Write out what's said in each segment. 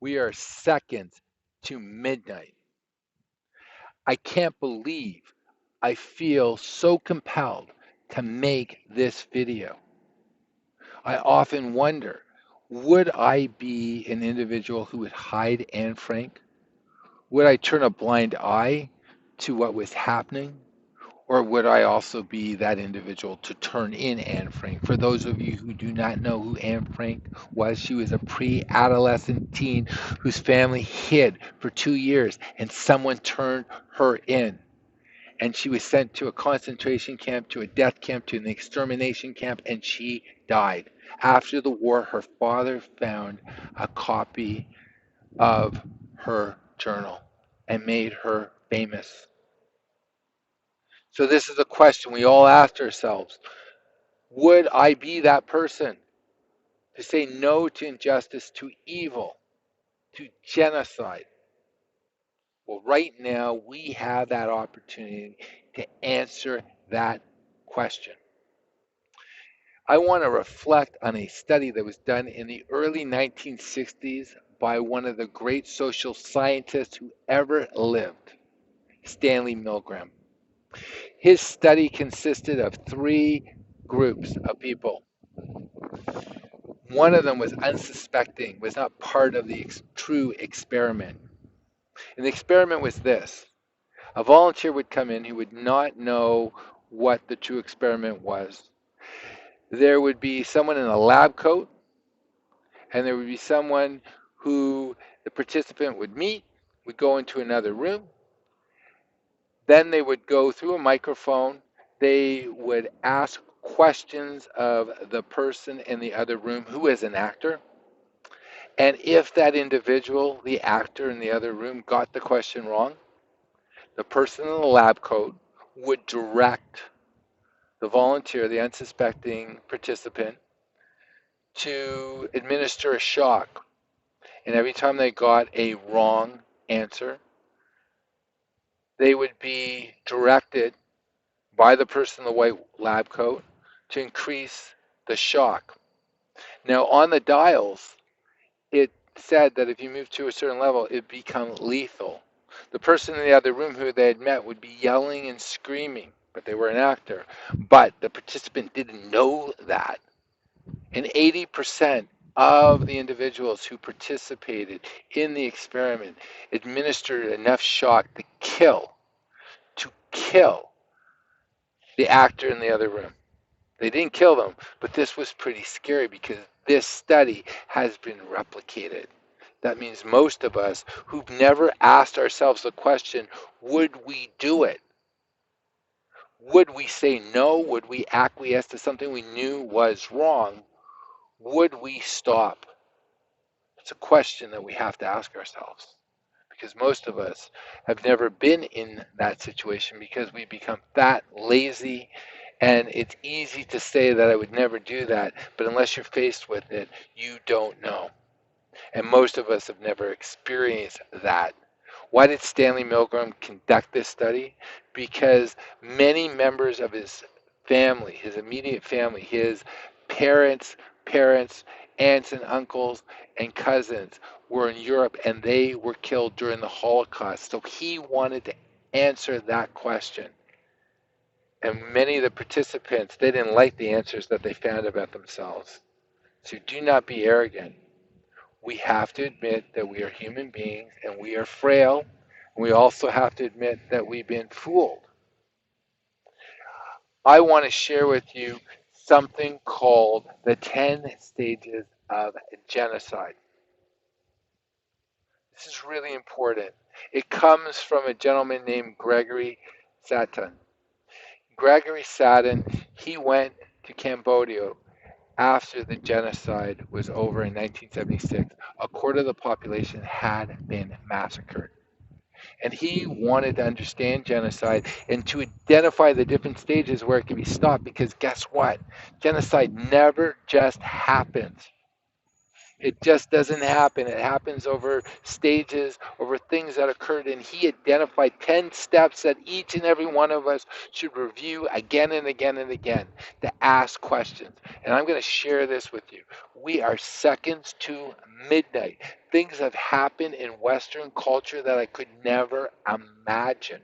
We are seconds to midnight. I can't believe I feel so compelled to make this video. I often wonder, would I be an individual who would hide Anne Frank? Would I turn a blind eye to what was happening? Or would I also be that individual to turn in Anne Frank? For those of you who do not know who Anne Frank was, she was a pre adolescent teen whose family hid for 2 years and someone turned her in. And she was sent to a concentration camp, to a death camp, to an extermination camp, and she died. After the war, her father found a copy of her journal and made her famous. So, this is a question we all asked ourselves. Would I be that person to say no to injustice, to evil, to genocide? Well, right now, we have that opportunity to answer that question. I want to reflect on a study that was done in the early 1960s by one of the great social scientists who ever lived, Stanley Milgram. His study consisted of three groups of people. One of them was unsuspecting, was not part of the true experiment. And the experiment was this: a volunteer would come in who would not know what the true experiment was. There would be someone in a lab coat, and there would be someone who the participant would meet, would go into another room. Then they would go through a microphone. They would ask questions of the person in the other room who is an actor. And if that individual, the actor in the other room, got the question wrong, the person in the lab coat would direct the volunteer, the unsuspecting participant, to administer a shock. And every time they got a wrong answer, they would be directed by the person in the white lab coat to increase the shock. Now, on the dials, it said that if you move to a certain level, it become lethal. The person in the other room who they had met would be yelling and screaming, but they were an actor. But the participant didn't know that. And 80% of the individuals who participated in the experiment administered enough shock to kill the actor in the other room. They didn't kill them, but this was pretty scary because this study has been replicated. That means most of us who've never asked ourselves the question, would we do it? Would we say no? Would we acquiesce to something we knew was wrong? Would we stop? It's a question that we have to ask ourselves because most of us have never been in that situation because we become fat, lazy, and it's easy to say that I would never do that, but unless you're faced with it, you don't know. And most of us have never experienced that. Why did Stanley Milgram conduct this study? Because many members of his family, his immediate family, his parents, aunts and uncles, and cousins were in Europe and they were killed during the Holocaust. So he wanted to answer that question. And many of the participants, they didn't like the answers that they found about themselves. So do not be arrogant. We have to admit that we are human beings and we are frail. We also have to admit that we've been fooled. I want to share with you something called the 10 Stages of Genocide. This is really important. It comes from a gentleman named Gregory Satan. Gregory Satan, he went to Cambodia after the genocide was over in 1976. A quarter of the population had been massacred. And he wanted to understand genocide and to identify the different stages where it can be stopped because guess what? Genocide never just happens. It just doesn't happen. It happens over stages, over things that occurred. And he identified 10 steps that each and every one of us should review again and again and again to ask questions. And I'm going to share this with you. We are seconds to midnight. Things have happened in Western culture that I could never imagine.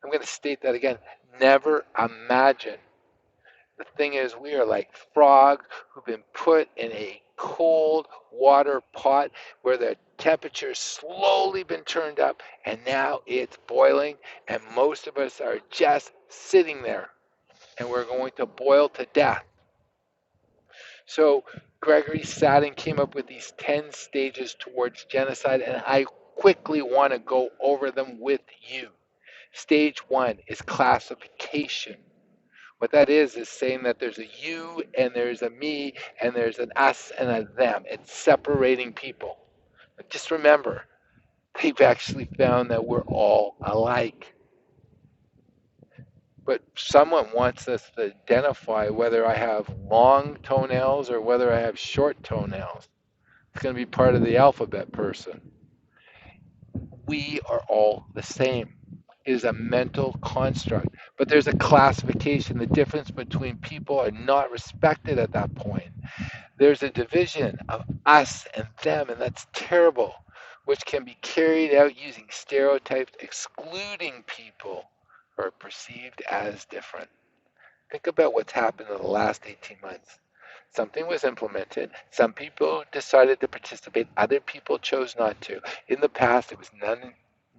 I'm going to state that again. Never imagine. The thing is, we are like frogs who've been put in a cold water pot where the temperature's slowly been turned up and now it's boiling, and most of us are just sitting there and we're going to boil to death. So Gregory Sadin came up with these 10 stages towards genocide, and I quickly want to go over them with you. Stage one is classification. What that is saying that there's a you and there's a me and there's an us and a them. It's separating people. But just remember, they've actually found that we're all alike. But someone wants us to identify whether I have long toenails or whether I have short toenails. It's going to be part of the alphabet person. We are all the same. It is a mental construct. But there's a classification. The difference between people are not respected at that point. There's a division of us and them, and that's terrible, which can be carried out using stereotypes, excluding people who are perceived as different. Think about what's happened in the last 18 months. Something was implemented. Some people decided to participate. Other people chose not to. In the past, it was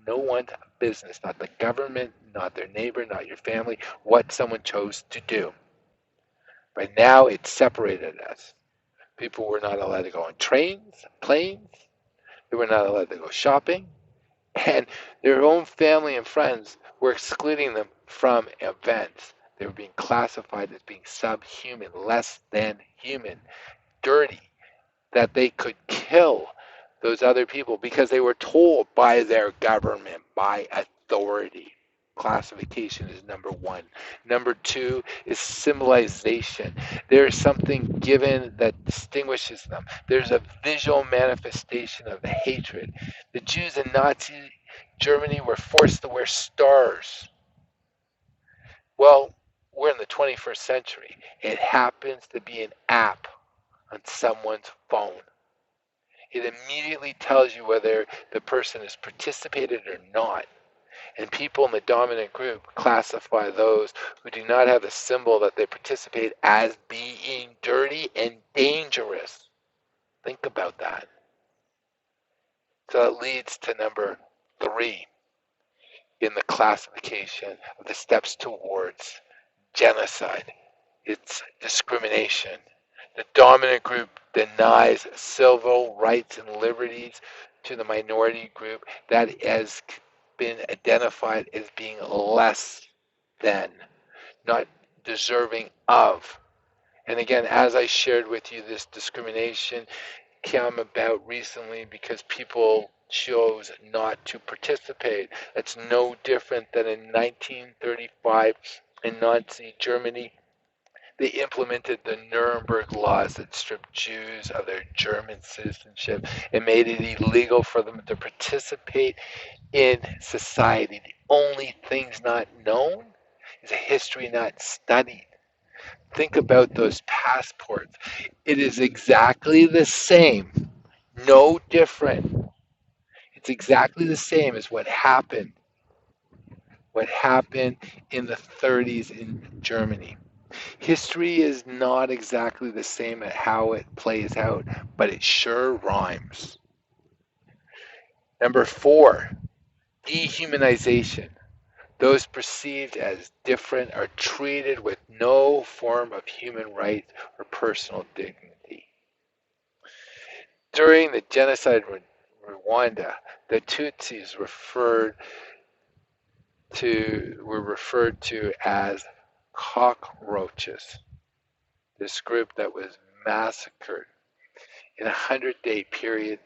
no one's business, not the government, not their neighbor, not your family, what someone chose to do. But now it's separated us. People were not allowed to go on trains, planes. They were not allowed to go shopping. And their own family and friends were excluding them from events. They were being classified as being subhuman, less than human, dirty, that they could kill those other people because they were told by their government, by authority. Classification is number one. Number two is symbolization. There is something given that distinguishes them. There's a visual manifestation of the hatred. The Jews in Nazi Germany were forced to wear stars. Well, we're in the 21st century. It happens to be an app on someone's phone. It immediately tells you whether the person has participated or not. And people in the dominant group classify those who do not have a symbol that they participate as being dirty and dangerous. Think about that. So that leads to number three in the classification of the steps towards genocide. It's discrimination. The dominant group denies civil rights and liberties to the minority group that has been identified as being less than, not deserving of. And again, as I shared with you, this discrimination came about recently because people chose not to participate. It's no different than in 1935 in Nazi Germany. They implemented the Nuremberg laws that stripped Jews of their German citizenship and made it illegal for them to participate in society. The only things not known is a history not studied. Think about those passports. It is exactly the same, no different. It's exactly the same as what happened in the 30s in Germany. History is not exactly the same at how it plays out, but it sure rhymes. Number four, dehumanization. Those perceived as different are treated with no form of human rights or personal dignity. During the genocide in Rwanda, the Tutsis were referred to as cockroaches. This group that was massacred in a 100-day period,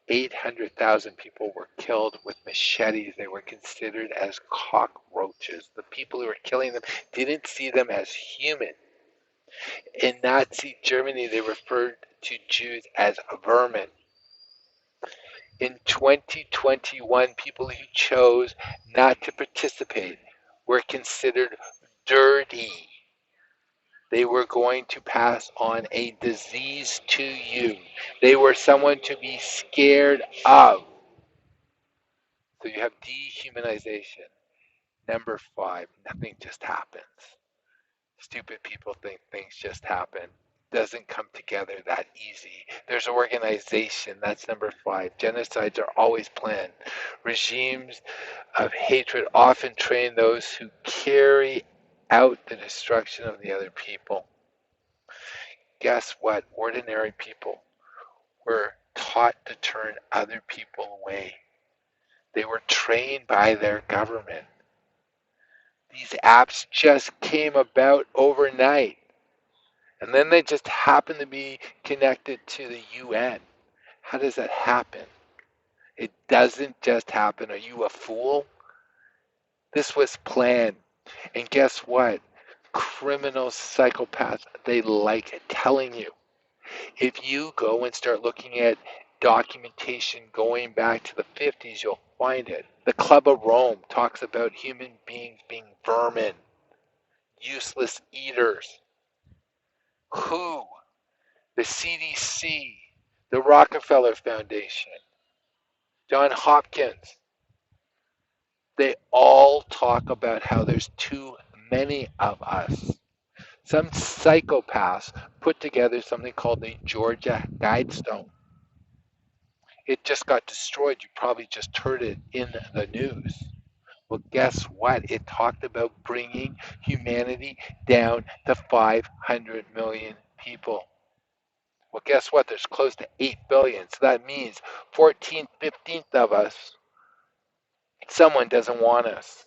800,000 people were killed with machetes. They were considered as cockroaches. The people who were killing them didn't see them as human. In Nazi Germany, they referred to Jews as vermin. In 2021, people who chose not to participate were considered dirty. They were going to pass on a disease to you. They were someone to be scared of. So you have dehumanization. Number 5, nothing just happens. Stupid people think things just happen. Doesn't come together that easy. There's organization. That's number 5. Genocides are always planned. Regimes of hatred often train those who carry out the destruction of the other people. Guess what? Ordinary people were taught to turn other people away. They were trained by their government. These apps just came about overnight. And then they just happen to be connected to the UN. How does that happen? It doesn't just happen. Are you a fool? This was planned. And guess what? Criminals, psychopaths, they like telling you. If you go and start looking at documentation going back to the 50s, you'll find it. The Club of Rome talks about human beings being vermin, useless eaters. Who? The CDC, the Rockefeller Foundation, John Hopkins, they all talk about how there's too many of us. Some psychopaths put together something called the Georgia Guidestone. It just got destroyed. You probably just heard it in the news. Well, guess what? It talked about bringing humanity down to 500 million people. Well, guess what? There's close to 8 billion. So that means 14th, 15th of us, someone doesn't want us.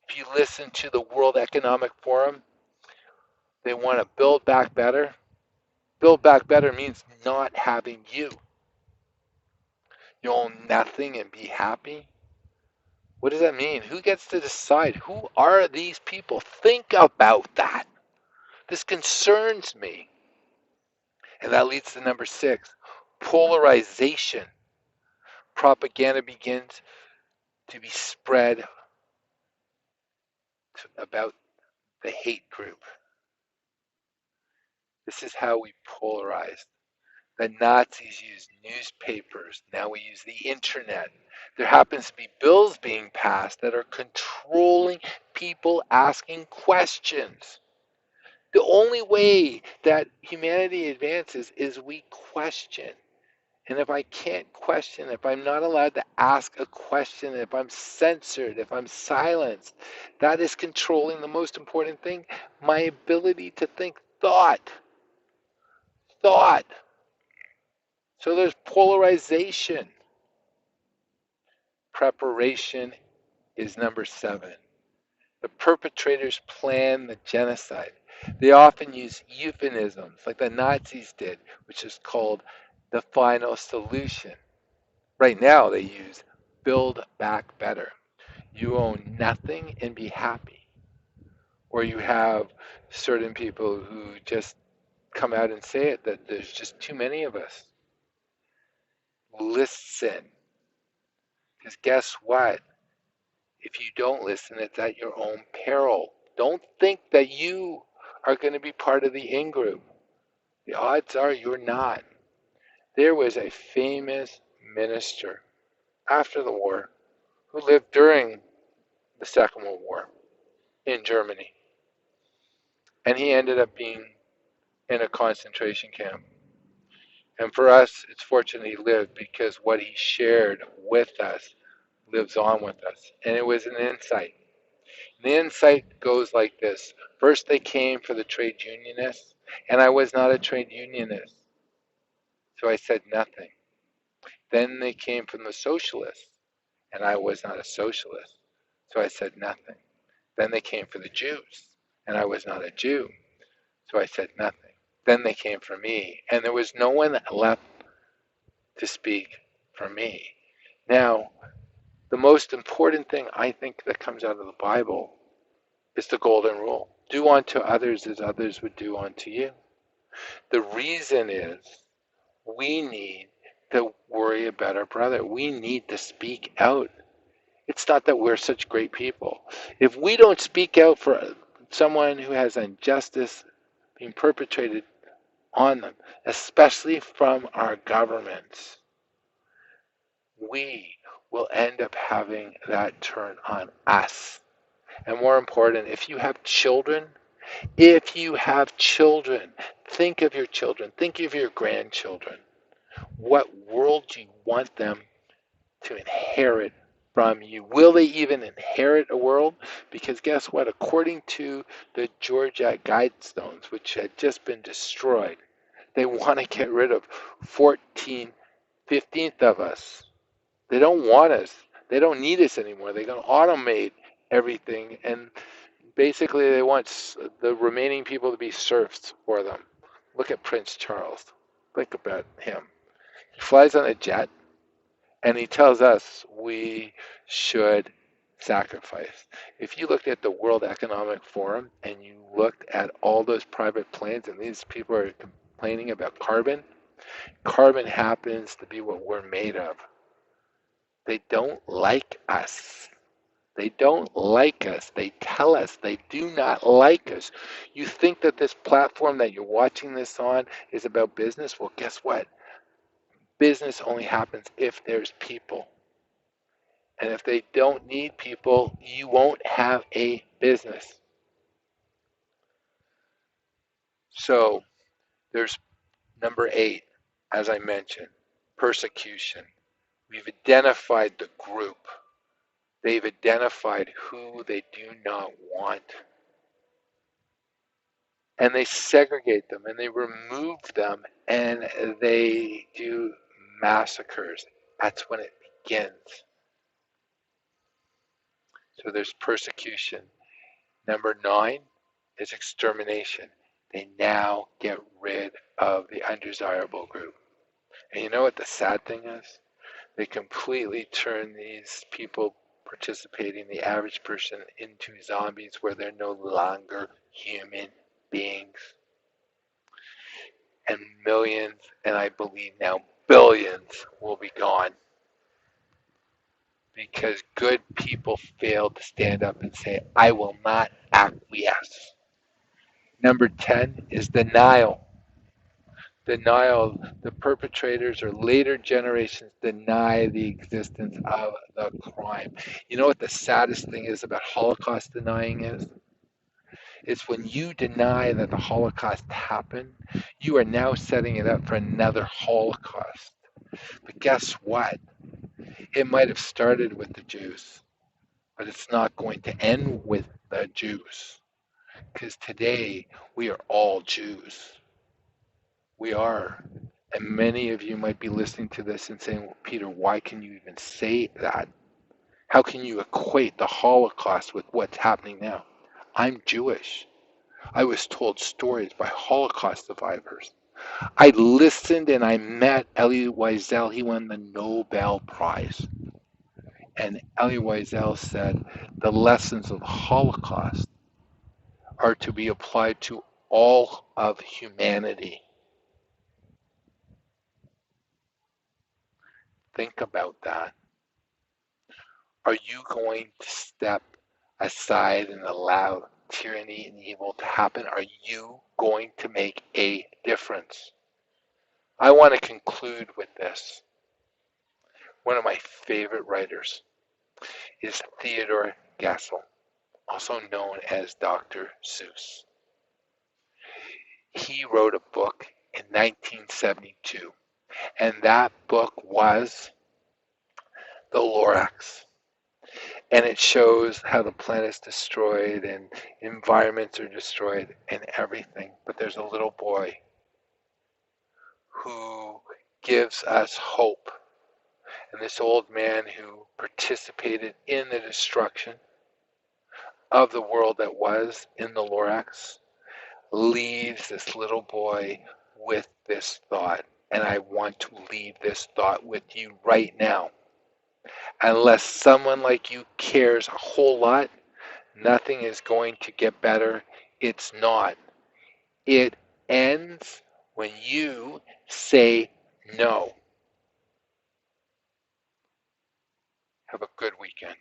If you listen to the World Economic Forum, they want to build back better. Build back better means not having you. You own nothing and be happy. What does that mean? Who gets to decide? Who are these people? Think about that. This concerns me. And that leads to number 6, polarization. Propaganda begins to be spread about the hate group. This is how we polarize. The Nazis used newspapers. Now we use the internet. There happens to be bills being passed that are controlling people asking questions. The only way that humanity advances is we question. And if I can't question, if I'm not allowed to ask a question, if I'm censored, if I'm silenced, that is controlling the most important thing, my ability to think thought. Thought. So there's polarization. Preparation is number 7. The perpetrators plan the genocide. They often use euphemisms like the Nazis did, which is called the final solution. Right now they use build back better. You own nothing and be happy. Or you have certain people who just come out and say it, that there's just too many of us. Listen. Because guess what? If you don't listen, it's at your own peril. Don't think that you are going to be part of the in group. The odds are you're not. There was a famous minister after the war who lived during the Second World War in Germany. And he ended up being in a concentration camp. And for us, it's fortunate he lived because what he shared with us lives on with us. And it was an insight. The insight goes like this. First, they came for the trade unionists, and I was not a trade unionist, so I said nothing. Then they came from the socialists, and I was not a socialist, so I said nothing. Then they came for the Jews, and I was not a Jew, so I said nothing. Then they came for me, and there was no one left to speak for me. Now, the most important thing I think that comes out of the Bible is the golden rule. Do unto others as others would do unto you. The reason is we need to worry about our brother. We need to speak out. It's not that we're such great people. If we don't speak out for someone who has injustice being perpetrated on them, especially from our governments, we will end up having that turn on us. And more important, if you have children, think of your children, think of your grandchildren. What world do you want them to inherit from you? Will they even inherit a world? Because guess what? According to the Georgia Guidestones, which had just been destroyed, they want to get rid of 14/15 of us. They don't want us. They don't need us anymore. They're going to automate everything, and basically they want the remaining people to be serfs for them. Look at Prince Charles. Think about him. He flies on a jet, and he tells us we should sacrifice. If you looked at the World Economic Forum and you looked at all those private planes, and these people are complaining about carbon, carbon happens to be what we're made of. They don't like us. They don't like us. They tell us they do not like us. You think that this platform that you're watching this on is about business? Well, guess what? Business only happens if there's people. And if they don't need people, you won't have a business. So there's number 8, as I mentioned, persecution. We've identified the group. They've identified who they do not want. And they segregate them and they remove them and they do massacres. That's when it begins. So there's persecution. Number 9 is extermination. They now get rid of the undesirable group. And you know what the sad thing is? They completely turn these people participating, the average person, into zombies where they're no longer human beings. And millions, and I believe now billions, will be gone because good people fail to stand up and say, I will not acquiesce. Number 10 is denial. Denial. The perpetrators or later generations deny the existence of the crime. You know what the saddest thing is about Holocaust denying is? It's when you deny that the Holocaust happened, you are now setting it up for another Holocaust. But guess what? It might have started with the Jews, but it's not going to end with the Jews. Because today we are all Jews. We are. And many of you might be listening to this and saying, well, Peter, why can you even say that? How can you equate the Holocaust with what's happening now? I'm Jewish. I was told stories by Holocaust survivors. I listened and I met Elie Wiesel. He won the Nobel Prize. And Elie Wiesel said the lessons of the Holocaust are to be applied to all of humanity. Think about that. Are you going to step aside and allow tyranny and evil to happen? Are you going to make a difference? I want to conclude with this. One of my favorite writers is Theodor Geisel, also known as Dr. Seuss. He wrote a book in 1972, and that book was The Lorax. And it shows how the planet's destroyed and environments are destroyed and everything. But there's a little boy who gives us hope. And this old man who participated in the destruction of the world that was in the Lorax leaves this little boy with this thought. And I want to leave this thought with you right now. Unless someone like you cares a whole lot, nothing is going to get better. It's not. It ends when you say no. Have a good weekend.